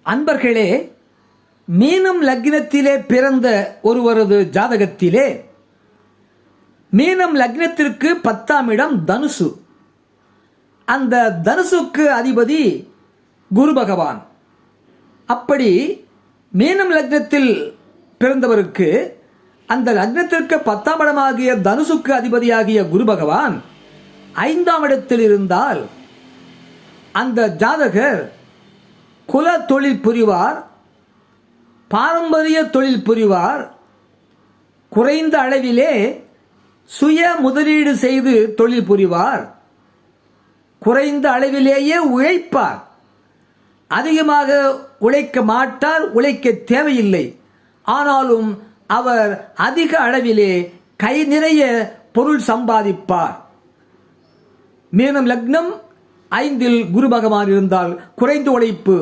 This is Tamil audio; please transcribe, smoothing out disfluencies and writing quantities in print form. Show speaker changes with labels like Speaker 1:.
Speaker 1: அன்பர்களே, மீனம் லக்னத்திலே பிறந்த ஒருவரது ஜாதகத்திலே மீனம் லக்னத்திற்கு 10ஆம் இடம் தனுசு. அந்த தனுசுக்கு அதிபதி குரு பகவான். அப்படி மீனம் லக்னத்தில் பிறந்தவருக்கு அந்த லக்னத்திற்கு 10ஆம் இடமாகிய தனுசுக்கு அதிபதியாகிய குரு பகவான் 5ஆம் இடத்தில் இருந்தால் அந்த ஜாதகர் குல தொழில் புரிவார், பாரம்பரிய தொழில் புரிவார், குறைந்த அளவிலே சுய முதலீடு செய்து தொழில் புரிவார், குறைந்த அளவிலேயே உழைப்பார், அதிகமாக உழைக்க மாட்டார், உழைக்க தேவையில்லை. ஆனாலும் அவர் அதிக அளவிலே கை நிறைய பொருள் சம்பாதிப்பார். மீனம் லக்னம் 5இல் குரு பகவான் இருந்தால் குறைந்த உழைப்பு,